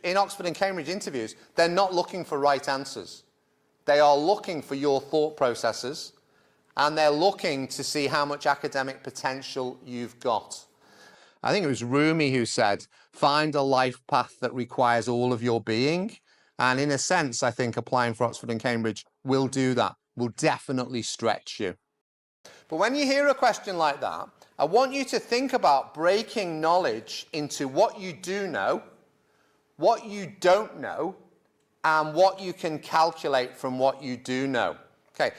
in Oxford and Cambridge interviews, they're not looking for right answers. They are looking for your thought processes, and they're looking to see how much academic potential you've got. I think it was Rumi who said, find a life path that requires all of your being. And in a sense, I think applying for Oxford and Cambridge will do that, will definitely stretch you. But when you hear a question like that, I want you to think about breaking knowledge into what you do know, what you don't know, and what you can calculate from what you do know. Okay.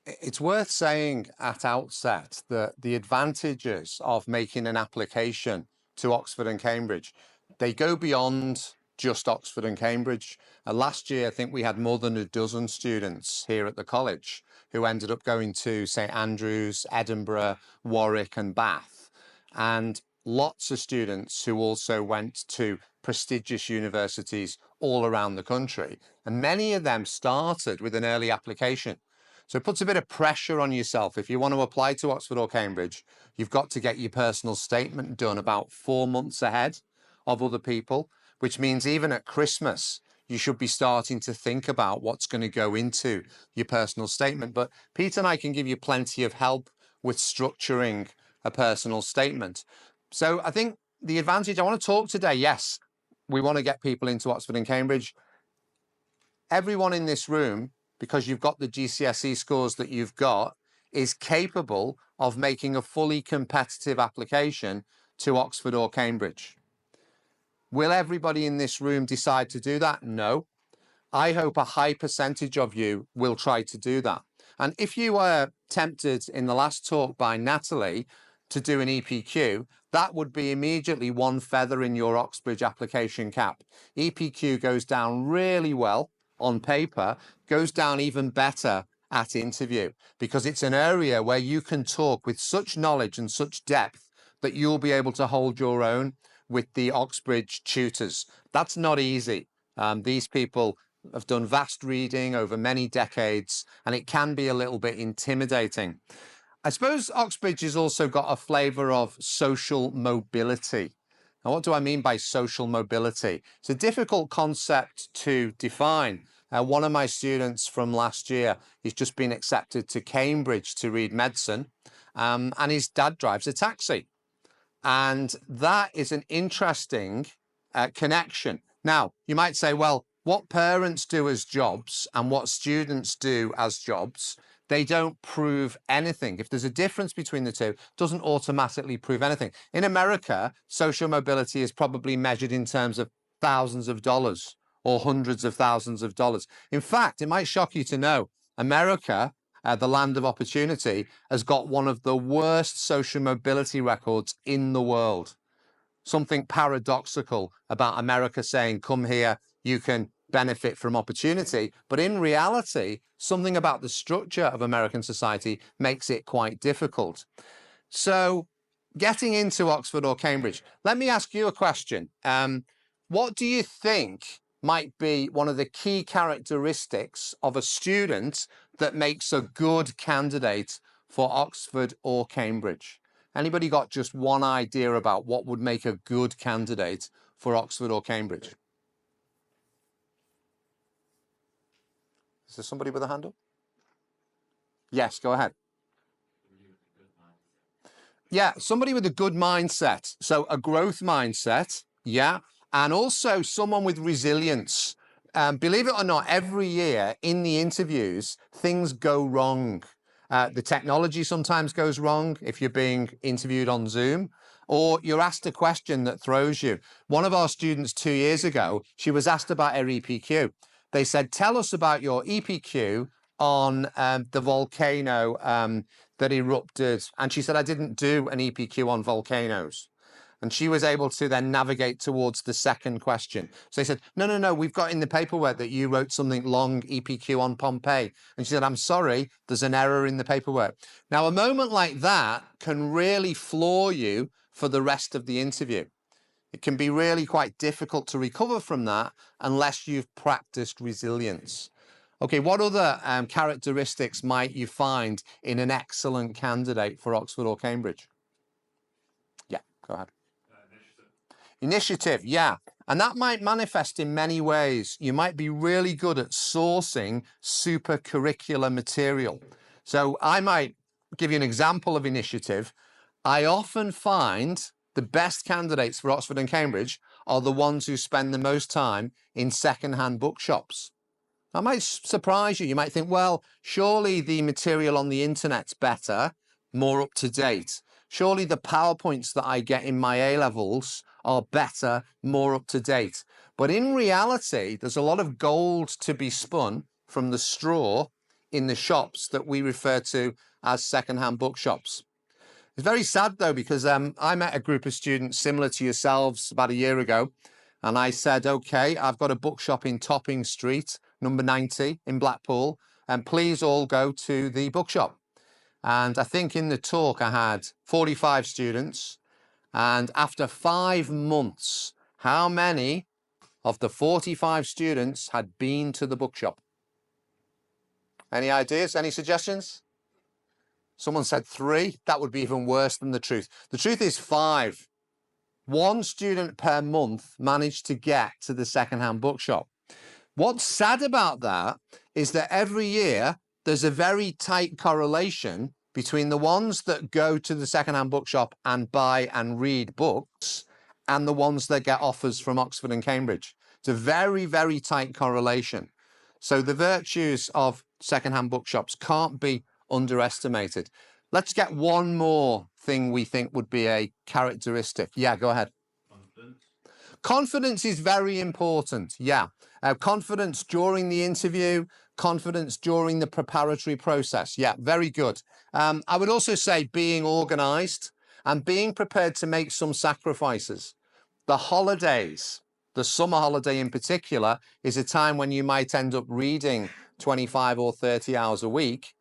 It's worth saying at outset that the advantages of making an application to Oxford and Cambridge, they go beyond just Oxford and Cambridge. Last year, I think we had more than a dozen students here at the college who ended up going to St Andrews, Edinburgh, Warwick and Bath. And lots of students who also went to prestigious universities all around the country. And many of them started with an early application. So it puts a bit of pressure on yourself. If you want to apply to Oxford or Cambridge, you've got to get your personal statement done about 4 months ahead of other people, which means even at Christmas, you should be starting to think about what's going to go into your personal statement. But Peter and I can give you plenty of help with structuring a personal statement. So I think the advantage I want to talk today, yes, we want to get people into Oxford and Cambridge. Everyone in this room, because you've got the GCSE scores that you've got, is capable of making a fully competitive application to Oxford or Cambridge. Will everybody in this room decide to do that? No. I hope a high percentage of you will try to do that. And if you were tempted in the last talk by Natalie to do an EPQ, that would be immediately one feather in your Oxbridge application cap. EPQ goes down really well on paper, goes down even better at interview, because it's an area where you can talk with such knowledge and such depth that you'll be able to hold your own with the Oxbridge tutors. That's not easy. These people have done vast reading over many decades, and it can be a little bit intimidating. I suppose Oxbridge has also got a flavour of social mobility. Now, what do I mean by social mobility? It's a difficult concept to define. One of my students from last year, he's just been accepted to Cambridge to read medicine, and his dad drives a taxi. And that is an interesting connection. Now, you might say, well, what parents do as jobs and what students do as jobs, they don't prove anything. If there's a difference between the two, it doesn't automatically prove anything. In America, social mobility is probably measured in terms of thousands of dollars or hundreds of thousands of dollars. In fact, it might shock you to know, America, the land of opportunity, has got one of the worst social mobility records in the world. Something paradoxical about America saying, come here, you can benefit from opportunity. But in reality, something about the structure of American society makes it quite difficult. So getting into Oxford or Cambridge, let me ask you a question. What do you think might be one of the key characteristics of a student that makes a good candidate for Oxford or Cambridge? Anybody got just one idea about what would make a good candidate for Oxford or Cambridge? Is there somebody with a hand up? Yes, go ahead. Yeah, somebody with a good mindset. So a growth mindset, yeah, and also someone with resilience. Believe it or not, every year in the interviews, things go wrong. The technology sometimes goes wrong if you're being interviewed on Zoom, or you're asked a question that throws you. One of our students 2 years ago, she was asked about her EPQ. They said, tell us about your EPQ on the volcano that erupted. And she said, I didn't do an EPQ on volcanoes. And she was able to then navigate towards the second question. So they said, no, we've got in the paperwork that you wrote something long EPQ on Pompeii. And she said, I'm sorry, there's an error in the paperwork. Now, a moment like that can really floor you for the rest of the interview. It can be really quite difficult to recover from that unless you've practiced resilience. Okay, what other characteristics might you find in an excellent candidate for Oxford or Cambridge? Go ahead. Initiative, yeah. And that might manifest in many ways. You might be really good at sourcing super-curricular material. So I might give you an example of initiative. I often find the best candidates for Oxford and Cambridge are the ones who spend the most time in second-hand bookshops. That might surprise you. You might think, well, surely the material on the internet's better, more up to date. Surely the PowerPoints that I get in my A-levels are better, more up to date. But in reality, there's a lot of gold to be spun from the straw in the shops that we refer to as second-hand bookshops. It's very sad, though, because I met a group of students similar to yourselves about a year ago, and I said, OK, I've got a bookshop in Topping Street, number 90 in Blackpool, and please all go to the bookshop. And I think in the talk I had 45 students, and after 5 months, how many of the 45 students had been to the bookshop? Any ideas? Any suggestions? Someone said 3. That would be even worse than the truth. The truth is 5. 1 student per month managed to get to the second-hand bookshop. What's sad about that is that every year there's a very tight correlation between the ones that go to the second-hand bookshop and buy and read books and the ones that get offers from Oxford and Cambridge. It's a very, very tight correlation. So the virtues of second-hand bookshops can't be underestimated. Let's get one more thing we think would be a characteristic. Yeah, go ahead. Confidence is very important, yeah. Confidence during the interview, confidence during the preparatory process. Yeah, very good. I would also say being organised and being prepared to make some sacrifices. The holidays, the summer holiday in particular, is a time when you might end up reading 25 or 30 hours a week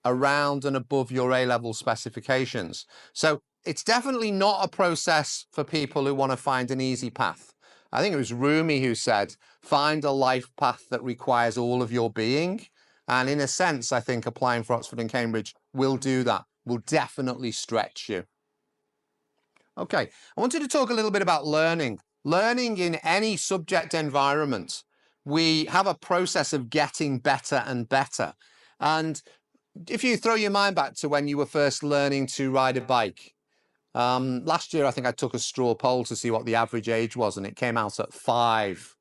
around and above your A-level specifications. So it's definitely not a process for people who want to find an easy path. I think it was Rumi who said, find a life path that requires all of your being. And in a sense, I think applying for Oxford and Cambridge will do that, will definitely stretch you. Okay, I wanted to talk a little bit about learning. Learning in any subject environment, we have a process of getting better and better. And if you throw your mind back to when you were first learning to ride a bike, last year I think I took a straw poll to see what the average age was, and it came out at 5.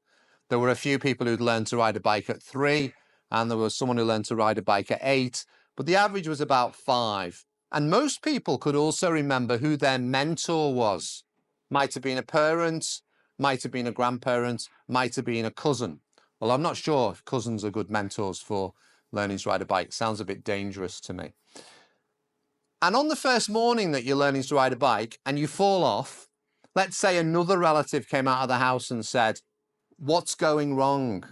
There were a few people who'd learned to ride a bike at 3, and there was someone who learned to ride a bike at 8, but the average was about 5. And most people could also remember who their mentor was. Might have been a parent, might have been a grandparent, might have been a cousin. Well, I'm not sure if cousins are good mentors for learning to ride a bike. Sounds a bit dangerous to me. And on the first morning that you're learning to ride a bike and you fall off, let's say another relative came out of the house and said, what's going wrong?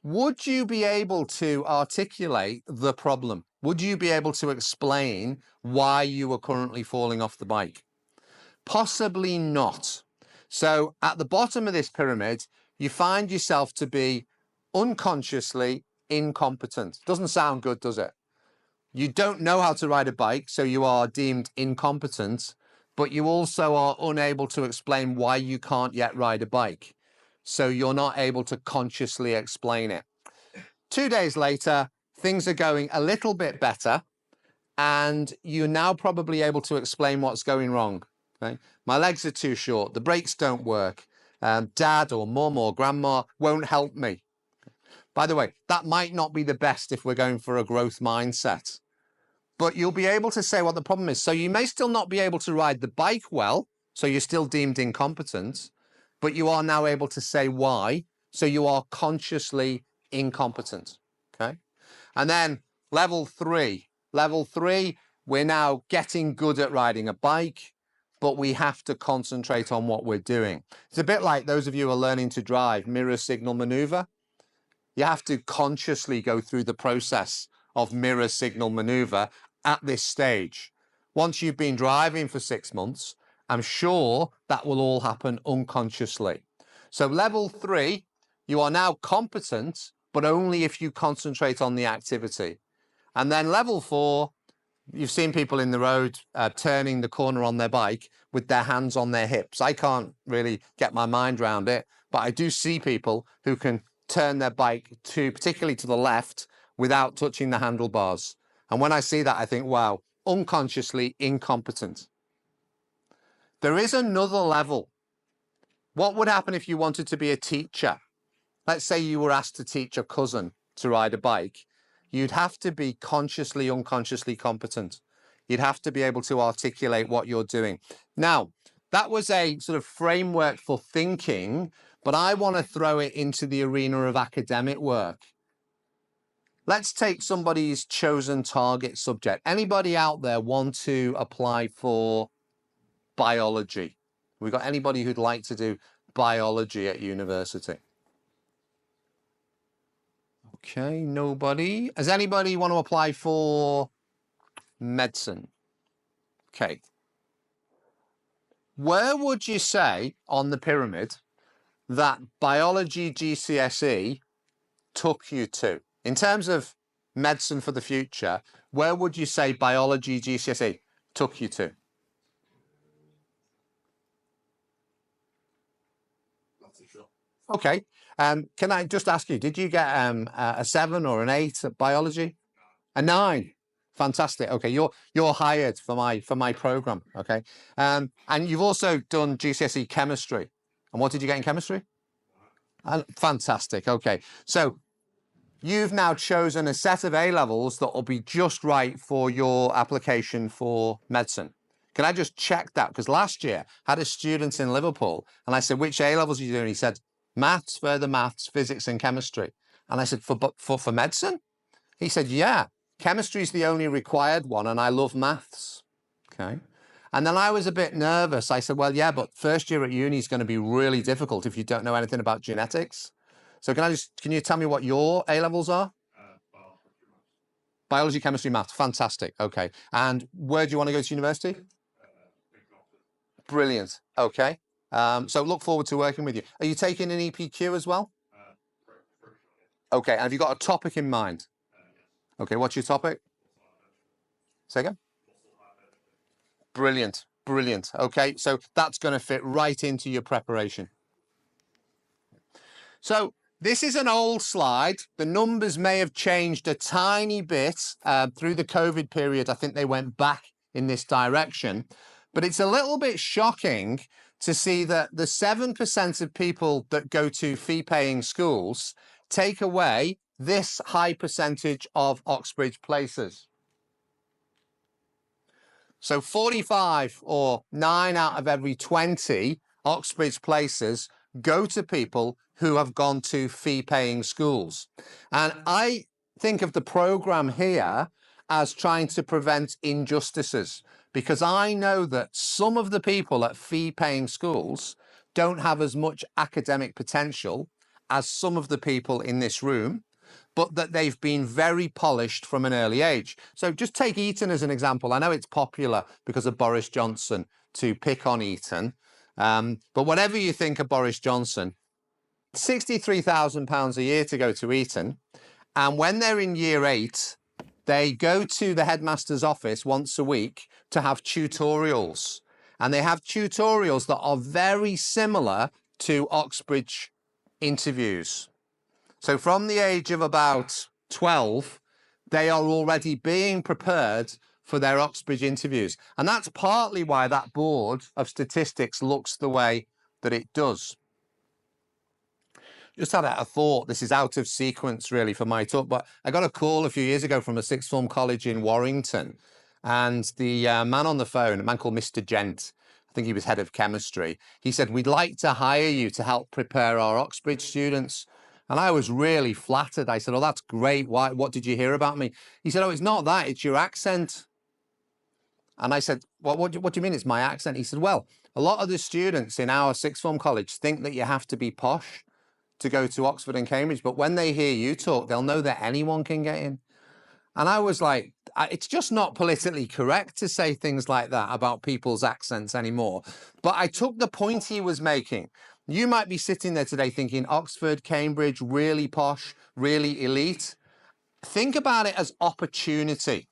Would you be able to articulate the problem? Would you be able to explain why you were currently falling off the bike? Possibly not. So at the bottom of this pyramid, you find yourself to be unconsciously incompetent. Doesn't sound good, does it? You don't know how to ride a bike, so you are deemed incompetent, but you also are unable to explain why you can't yet ride a bike. So you're not able to consciously explain it. 2 days later, things are going a little bit better, and you're now probably able to explain what's going wrong. Okay? My legs are too short, the brakes don't work, dad or mum or grandma won't help me. By the way, that might not be the best if we're going for a growth mindset, but you'll be able to say what the problem is. So you may still not be able to ride the bike well, so you're still deemed incompetent, but you are now able to say why, so you are consciously incompetent, okay? And then level 3. Level 3, we're now getting good at riding a bike, but we have to concentrate on what we're doing. It's a bit like those of you who are learning to drive, mirror signal maneuver. You have to consciously go through the process of mirror signal maneuver at this stage. Once you've been driving for 6 months, I'm sure that will all happen unconsciously. So level 3, you are now competent, but only if you concentrate on the activity. And then level 4, You've seen people in the road turning the corner on their bike with their hands on their hips. I can't really get my mind around it, but I do see people who can turn their bike particularly to the left, without touching the handlebars. And when I see that, I think, wow, unconsciously incompetent. There is another level. What would happen if you wanted to be a teacher? Let's say you were asked to teach a cousin to ride a bike. You'd have to be consciously, unconsciously competent. You'd have to be able to articulate what you're doing. Now, that was a sort of framework for thinking, but I want to throw it into the arena of academic work. Let's take somebody's chosen target subject. Anybody out there want to apply for biology? We've got anybody who'd like to do biology at university? Okay, nobody. Does anybody want to apply for medicine? Okay. Where would you say on the pyramid that biology GCSE took you to? In terms of medicine for the future, where would you say biology GCSE took you to? Not too sure. Okay. Can I just ask you, did you get a 7 or an 8 at biology? A 9. Fantastic. Okay, you're hired for my program. Okay, and you've also done GCSE chemistry. And what did you get in chemistry? Fantastic. Okay, so you've now chosen a set of A levels that will be just right for your application for medicine. Can I just check that? Because last year I had a student in Liverpool, and I said, which A levels are you doing? He said, maths, further maths, physics, and chemistry. And I said, for medicine? He said, yeah. Chemistry is the only required one, and I love maths. Okay. And then I was a bit nervous. I said, well, yeah, but first year at uni is going to be really difficult if you don't know anything about genetics. So can you tell me what your A levels are? Biology, chemistry, maths. Fantastic. Okay. And where do you want to go to university? Brilliant. Okay. So look forward to working with you. Are you taking an EPQ as well? Okay. And have you got a topic in mind? Okay, what's your topic? Say again? Brilliant, brilliant. Okay, so that's going to fit right into your preparation. So this is an old slide. The numbers may have changed a tiny bit through the COVID period. I think they went back in this direction. But it's a little bit shocking to see that the 7% of people that go to fee-paying schools take away this high percentage of Oxbridge places. So 45 or 9 out of every 20 Oxbridge places go to people who have gone to fee-paying schools. And I think of the program here as trying to prevent injustices, because I know that some of the people at fee-paying schools don't have as much academic potential as some of the people in this room, but that they've been very polished from an early age. So just take Eton as an example. I know it's popular because of Boris Johnson to pick on Eton, but whatever you think of Boris Johnson, £63,000 a year to go to Eton, and when they're in year 8, they go to the headmaster's office once a week to have tutorials, and they have tutorials that are very similar to Oxbridge interviews. So from the age of about 12, they are already being prepared for their Oxbridge interviews. And that's partly why that board of statistics looks the way that it does. Just had a thought, this is out of sequence really for my talk, but I got a call a few years ago from a sixth form college in Warrington. And the man on the phone, a man called Mr. Gent, I think he was head of chemistry, he said, we'd like to hire you to help prepare our Oxbridge students. And I was really flattered. I said, oh, that's great. Why? What did you hear about me? He said, oh, it's not that, it's your accent. And I said, well, what do you mean it's my accent? He said, well, a lot of the students in our sixth form college think that you have to be posh to go to Oxford and Cambridge. But when they hear you talk, they'll know that anyone can get in. And I was like, it's just not politically correct to say things like that about people's accents anymore. But I took the point he was making. You might be sitting there today thinking Oxford, Cambridge, really posh, really elite. Think about it as opportunity.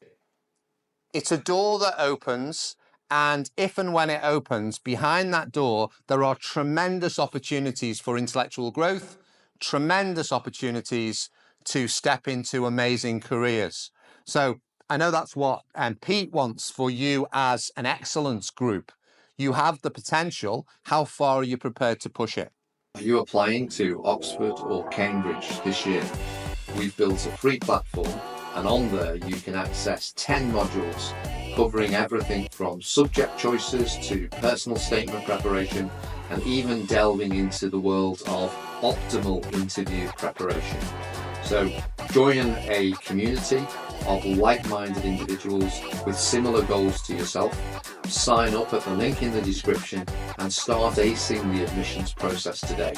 It's a door that opens, and if and when it opens, behind that door, there are tremendous opportunities for intellectual growth, tremendous opportunities to step into amazing careers. So I know that's what Pete wants for you as an excellence group. You have the potential. How far are you prepared to push it? Are you applying to Oxford or Cambridge this year? We've built a free platform, and on there you can access 10 modules covering everything from subject choices to personal statement preparation, and even delving into the world of optimal interview preparation. So join a community of like-minded individuals with similar goals to yourself. Sign up at the link in the description and start acing the admissions process today.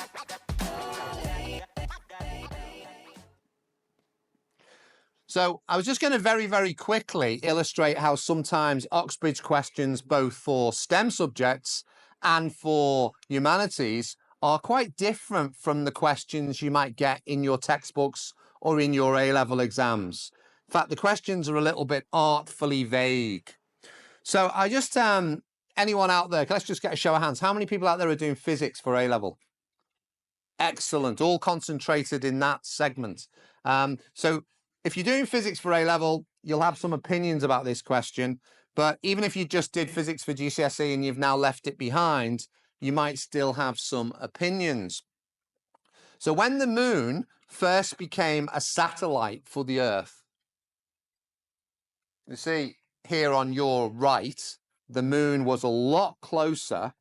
So I was just going to very, very quickly illustrate how sometimes Oxbridge questions, both for STEM subjects and for humanities, are quite different from the questions you might get in your textbooks or in your A-level exams. In fact, the questions are a little bit artfully vague. So I just, anyone out there, let's just get a show of hands. How many people out there are doing physics for A-level? Excellent, all concentrated in that segment. So if you're doing physics for A-level, you'll have some opinions about this question, but even if you just did physics for GCSE and you've now left it behind, you might still have some opinions. So when the moon first became a satellite for the Earth, you see here on your right, the moon was a lot closer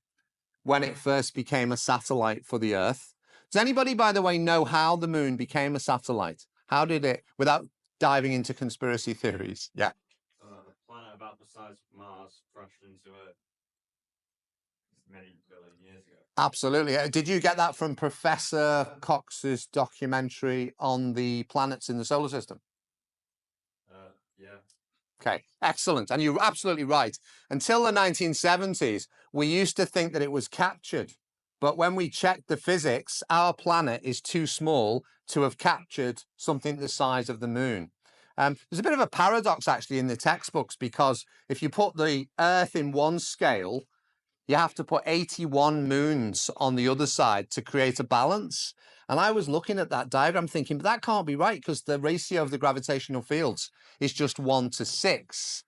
when it first became a satellite for the Earth. Does anybody, by the way, know how the moon became a satellite? How did it, without diving into conspiracy theories? Yeah. A planet about the size of Mars crashed into Earth many billion years ago. Absolutely. Did you get that from Professor Cox's documentary on the planets in the solar system? Yeah. Okay, excellent. And you're absolutely right. Until the 1970s, we used to think that it was captured. But when we checked the physics, our planet is too small to have captured something the size of the moon. There's a bit of a paradox actually in the textbooks, because if you put the Earth in one scale, you have to put 81 moons on the other side to create a balance. And I was looking at that diagram thinking, but that can't be right, because the ratio of the gravitational fields is just 1 to 6.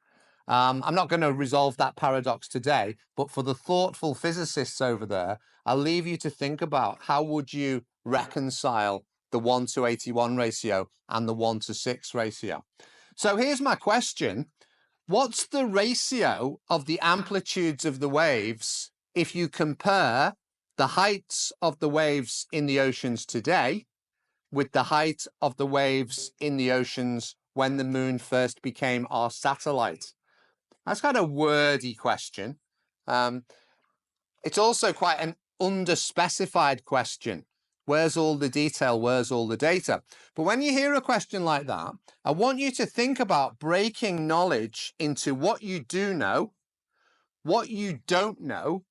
I'm not going to resolve that paradox today, but for the thoughtful physicists over there, I'll leave you to think about how would you reconcile the 1 to 81 ratio and the 1 to 6 ratio. So here's my question. What's the ratio of the amplitudes of the waves if you compare the heights of the waves in the oceans today with the height of the waves in the oceans when the moon first became our satellite? That's kind of a wordy question. It's also quite an underspecified question. Where's all the detail? Where's all the data? But when you hear a question like that, I want you to think about breaking knowledge into what you do know, what you don't know,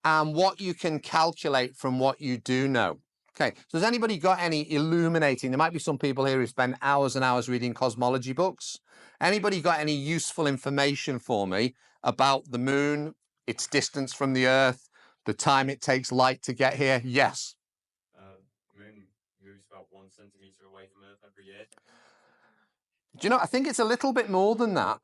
and what you can calculate from what you do know. Okay, so has anybody got any illuminating? There might be some people here who spend hours and hours reading cosmology books. Anybody got any useful information for me about the moon, its distance from the Earth, the time it takes light to get here? Yes. Moon moves about 1 centimeter away from Earth every year. Do you know, I think it's a little bit more than that.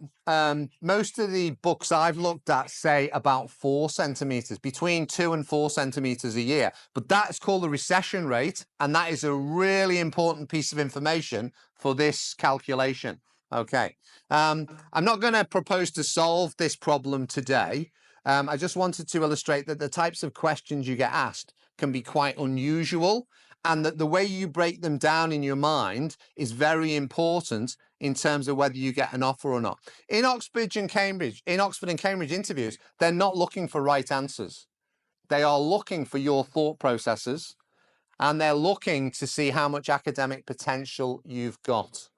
Most of the books I've looked at say about 4 centimeters, between 2 and 4 centimeters a year. But that's called the recession rate, and that is a really important piece of information for this calculation. Okay, I'm not going to propose to solve this problem today. I just wanted to illustrate that the types of questions you get asked can be quite unusual, and that the way you break them down in your mind is very important in terms of whether you get an offer or not. In Oxford and Cambridge interviews, they're not looking for right answers. They are looking for your thought processes, and they're looking to see how much academic potential you've got.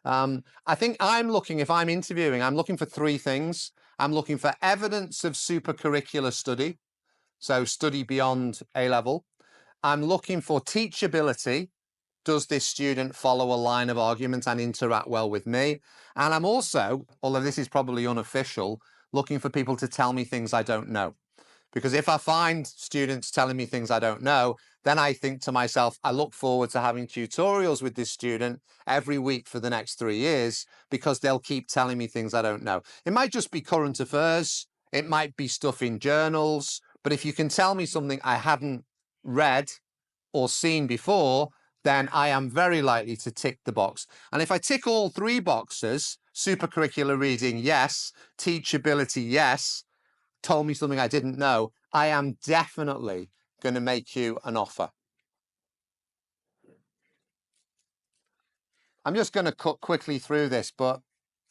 I think if I'm interviewing, I'm looking for 3 things. I'm looking for evidence of super-curricular study, so study beyond A-level. I'm looking for teachability, does this student follow a line of argument and interact well with me? And I'm also, although this is probably unofficial, looking for people to tell me things I don't know. Because if I find students telling me things I don't know, then I think to myself, I look forward to having tutorials with this student every week for the next 3 years, because they'll keep telling me things I don't know. It might just be current affairs. It might be stuff in journals. But if you can tell me something I hadn't read or seen before, then I am very likely to tick the box. And if I tick all 3 boxes, super-curricular reading, yes, teachability, yes, told me something I didn't know, I am definitely going to make you an offer. I'm just going to cut quickly through this, but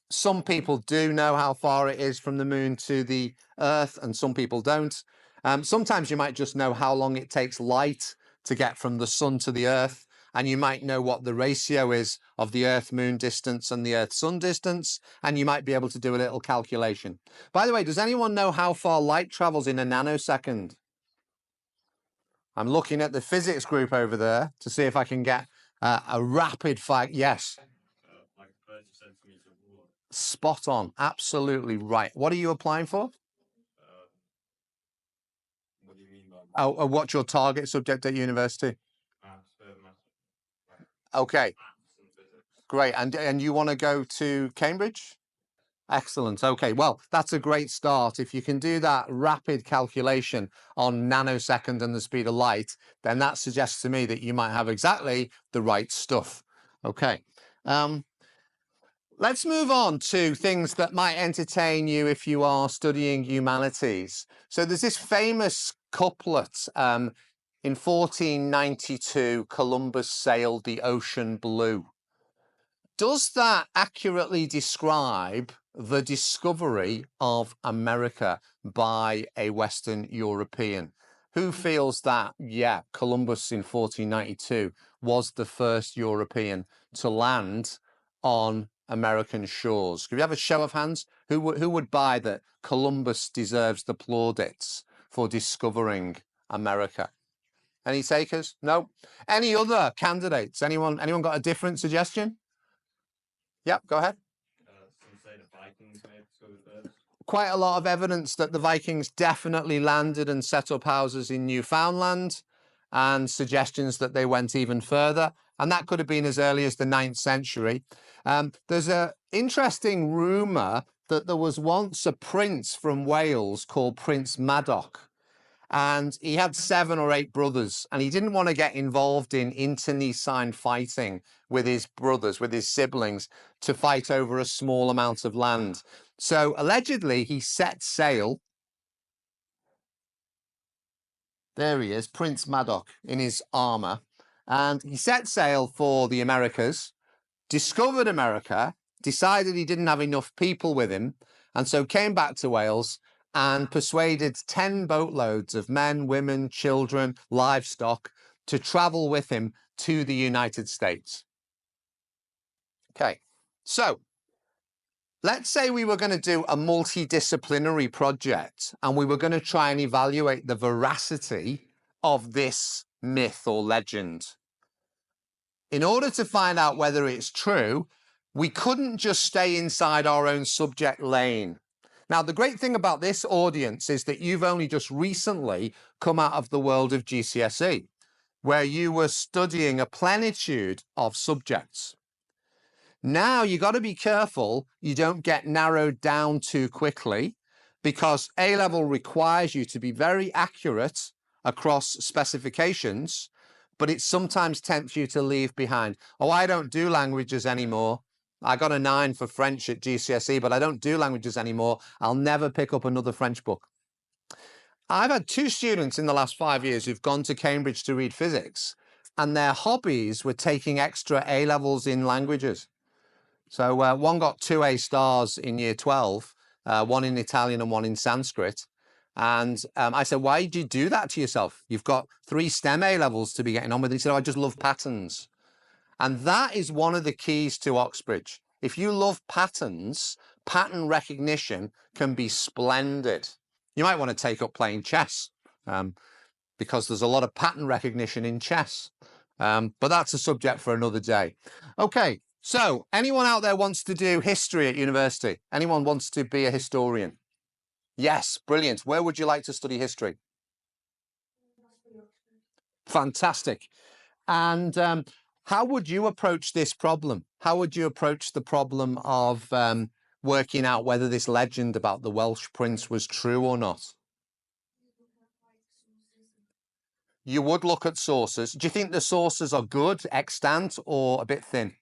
some people do know how far it is from the moon to the Earth, and some people don't. Sometimes you might just know how long it takes light to get from the sun to the Earth, and you might know what the ratio is of the Earth-Moon distance and the Earth-Sun distance, and you might be able to do a little calculation. By the way, does anyone know how far light travels in a nanosecond? I'm looking at the physics group over there to see if I can get a rapid fire. Yes. Like 30 centimeters of water. Spot on. Absolutely right. What are you applying for? What do you mean by that? Oh, what's your target subject at university? Okay, great. And you want to go to Cambridge? Excellent. Okay, well, that's a great start. If you can do that rapid calculation on nanosecond and the speed of light, then that suggests to me that you might have exactly the right stuff. Okay. Let's move on to things that might entertain you if you are studying humanities. So there's this famous couplet. In 1492, Columbus sailed the ocean blue. Does that accurately describe the discovery of America by a Western European? Who feels that, yeah, Columbus in 1492 was the first European to land on American shores? Could we have a show of hands? Who would buy that Columbus deserves the plaudits for discovering America? Any takers? No? Any other candidates? Anyone got a different suggestion? Yep, go ahead. Some say the Vikings may have discovered first. Quite a lot of evidence that the Vikings definitely landed and set up houses in Newfoundland, and suggestions that they went even further. And that could have been as early as the 9th century. There's an interesting rumour that there was once a prince from Wales called Prince Madoc. And he had 7 or 8 brothers, and he didn't want to get involved in internecine fighting with his brothers, with his siblings, to fight over a small amount of land. So allegedly he set sail. There he is, Prince Madoc in his armour. And he set sail for the Americas, discovered America, decided he didn't have enough people with him, and so came back to Wales and persuaded 10 boatloads of men, women, children, livestock to travel with him to the United States. Okay, so let's say we were going to do a multidisciplinary project and we were going to try and evaluate the veracity of this myth or legend. In order to find out whether it's true, we couldn't just stay inside our own subject lane. Now, the great thing about this audience is that you've only just recently come out of the world of GCSE, where you were studying a plenitude of subjects. Now, you've got to be careful you don't get narrowed down too quickly, because A-level requires you to be very accurate across specifications, but it sometimes tempts you to leave behind. Oh, I don't do languages anymore. I got a 9 for French at GCSE, but I don't do languages anymore. I'll never pick up another French book. I've had 2 students in the last 5 years who've gone to Cambridge to read physics, and their hobbies were taking extra A-levels in languages. So one got 2 A stars in year 12, one in Italian and one in Sanskrit. And I said, why did you do that to yourself? You've got 3 STEM A-levels to be getting on with. He said, oh, I just love patterns. And that is one of the keys to Oxbridge. If you love patterns, pattern recognition can be splendid. You might want to take up playing chess, because there's a lot of pattern recognition in chess. But that's a subject for another day. Okay, so anyone out there wants to do history at university? Anyone wants to be a historian? Yes, brilliant. Where would you like to study history? Fantastic. And how would you approach this problem? How would you approach the problem of working out whether this legend about the Welsh prince was true or not? You would look at sources. Do you think the sources are good, extant, or a bit thin?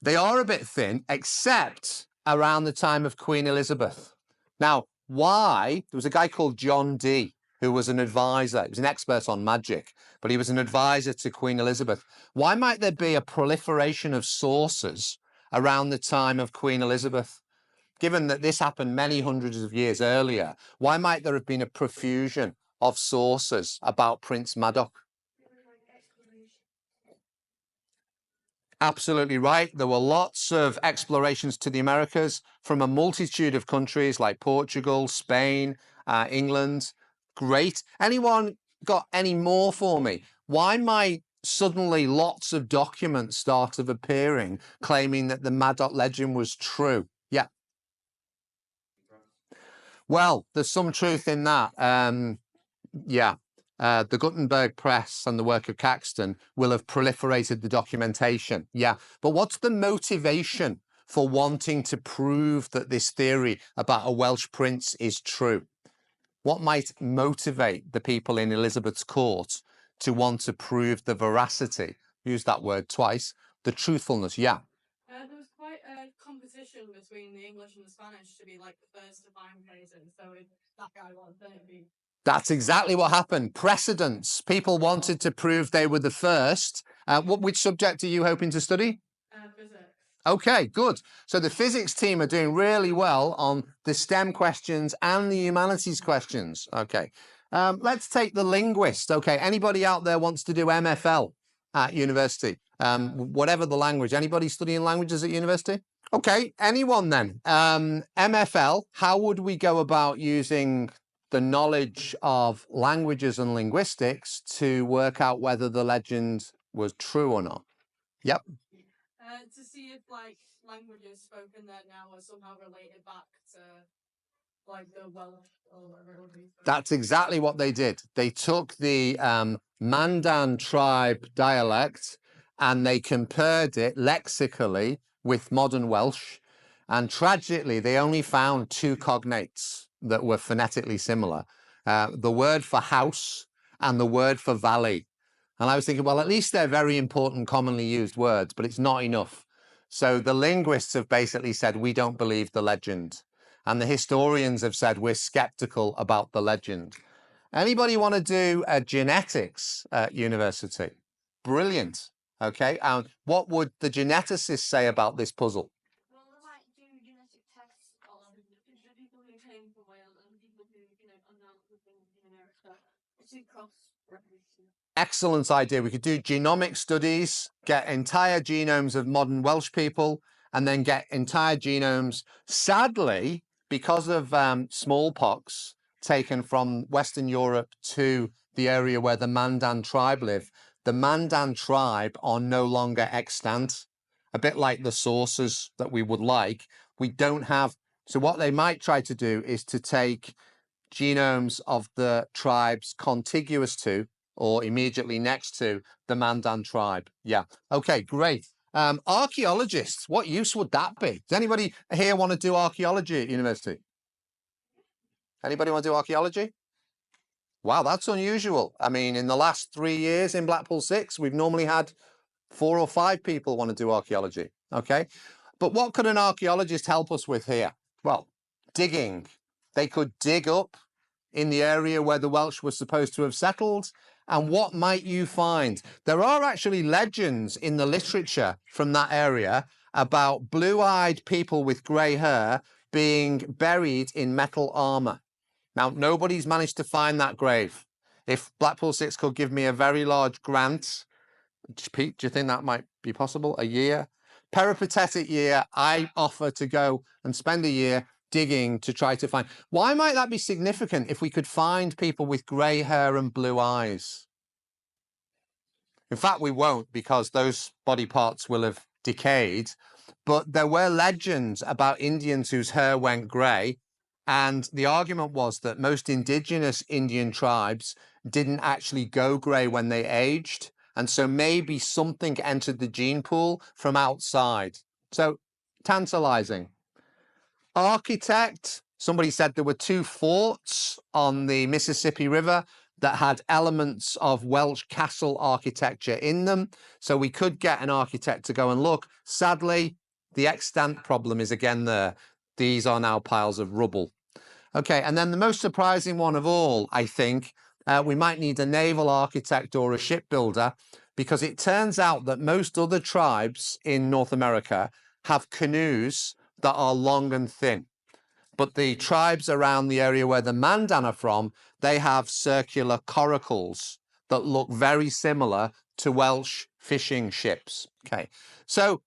They are a bit thin, except around the time of Queen Elizabeth. Now, why? There was a guy called John Dee, who was an advisor. He was an expert on magic, but he was an advisor to Queen Elizabeth. Why might there be a proliferation of sources around the time of Queen Elizabeth? Given that this happened many hundreds of years earlier, why might there have been a profusion of sources about Prince Madoc? Absolutely right. There were lots of explorations to the Americas from a multitude of countries like Portugal, Spain, England. Great. Anyone got any more for me? Why might suddenly lots of documents started appearing claiming that the Madoc legend was true? Yeah. Well, there's some truth in that. Yeah. The Gutenberg press and the work of Caxton will have proliferated the documentation. Yeah. But what's the motivation for wanting to prove that this theory about a Welsh prince is true? What might motivate the people in Elizabeth's court to want to prove the veracity? Use that word twice. The truthfulness. Yeah. There was quite a competition between the English and the Spanish to be like the first to find places. So if that guy was, then it'd be. That's exactly what happened. Precedence. People wanted to prove they were the first. Which subject are you hoping to study? Physics. Okay, good. So the physics team are doing really well on the STEM questions and the humanities questions. Okay. Let's take the linguist. Okay. Anybody out there wants to do MFL at university? Whatever the language. Anybody studying languages at university? Okay. Anyone then? MFL, how would we go about using the knowledge of languages and linguistics to work out whether the legend was true or not? Yep. To see if like languages spoken there now are somehow related back to like the Welsh or whatever it would be. That's exactly what they did. They took the Mandan tribe dialect and they compared it lexically with modern Welsh. And tragically, they only found two cognates that were phonetically similar. The word for house and the word for valley. And I was thinking, well, at least they're very important, commonly used words, but it's not enough. So the linguists have basically said, we don't believe the legend. And the historians have said, we're skeptical about the legend. Anybody want to do genetics at university? Brilliant. Okay. And what would the geneticists say about this puzzle? Well, they might do genetic tests on the people who came from Wales and people who, are now living in America. It's a cross-reference. Excellent idea. We could do genomic studies, get entire genomes of modern Welsh people, and then get entire genomes. Sadly, because of smallpox taken from Western Europe to the area where the Mandan tribe live, the Mandan tribe are no longer extant. A bit like the sources that we would like. We don't have. So what they might try to do is to take genomes of the tribes contiguous to or immediately next to the Mandan tribe. Yeah. Okay, great. Archaeologists, what use would that be? Does anybody here want to do archaeology at university? Anybody want to do archaeology? Wow, that's unusual. I mean, in the last 3 years in Blackpool 6, we've normally had 4 or 5 people want to do archaeology. Okay. But what could an archaeologist help us with here? Well, digging. They could dig up in the area where the Welsh were supposed to have settled. And what might you find? There are actually legends in the literature from that area about blue-eyed people with grey hair being buried in metal armour. Now, nobody's managed to find that grave. If Blackpool 6 could give me a very large grant, Pete, do you think that might be possible? A year? Peripatetic year, I offer to go and spend a year digging to try to find. Why might that be significant if we could find people with grey hair and blue eyes? In fact, we won't, because those body parts will have decayed. But there were legends about Indians whose hair went grey. And the argument was that most indigenous Indian tribes didn't actually go grey when they aged. And so maybe something entered the gene pool from outside. So tantalizing. Architect, somebody said there were 2 forts on the Mississippi River that had elements of Welsh castle architecture in them. So we could get an architect to go and look. Sadly, the extant problem is again there. These are now piles of rubble. Okay, and then the most surprising one of all, I think, we might need a naval architect or a shipbuilder, because it turns out that most other tribes in North America have canoes that are long and thin. But the tribes around the area where the Mandan are from, they have circular coracles that look very similar to Welsh fishing ships. Okay, so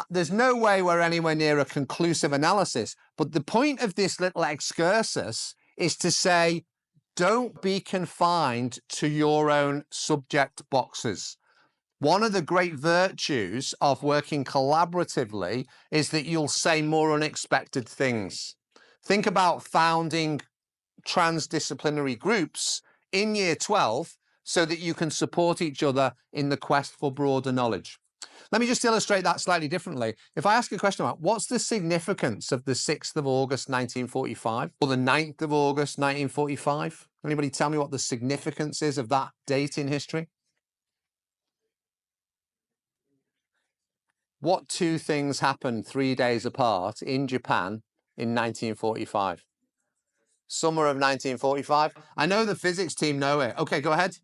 there's no way we're anywhere near a conclusive analysis. But the point of this little excursus is to say, don't be confined to your own subject boxes. One of the great virtues of working collaboratively is that you'll say more unexpected things. Think about founding transdisciplinary groups in year 12 so that you can support each other in the quest for broader knowledge. Let me just illustrate that slightly differently. If I ask a question about what's the significance of the 6th of August 1945 or the 9th of August 1945? Anybody tell me what the significance is of that date in history? What 2 things happened 3 days apart in Japan in 1945? Summer of 1945. I know the physics team know it. Okay, go ahead.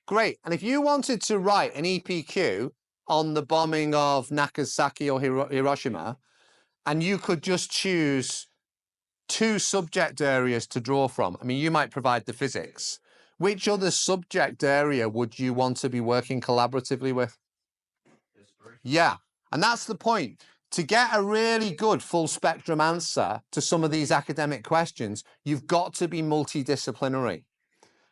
Great. And if you wanted to write an EPQ on the bombing of Nagasaki or Hiroshima, and you could just choose 2 subject areas to draw from, I mean, you might provide the physics. Which other subject area would you want to be working collaboratively with? History. Yeah, and that's the point. To get a really good full spectrum answer to some of these academic questions, you've got to be multidisciplinary.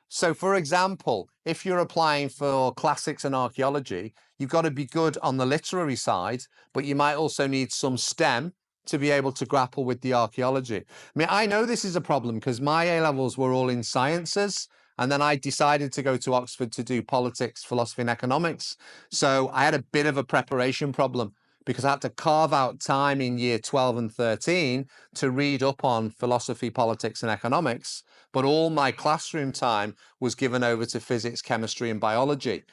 So, for example, if you're applying for classics and archaeology, you've got to be good on the literary side, but you might also need some STEM to be able to grapple with the archaeology. I mean, I know this is a problem because my A-levels were all in sciences, and then I decided to go to Oxford to do politics, philosophy, and economics. So I had a bit of a preparation problem because I had to carve out time in year 12 and 13 to read up on philosophy, politics, and economics. But all my classroom time was given over to physics, chemistry, and biology.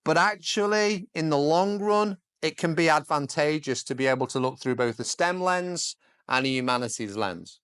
But actually, in the long run, it can be advantageous to be able to look through both the STEM lens and a humanities lens.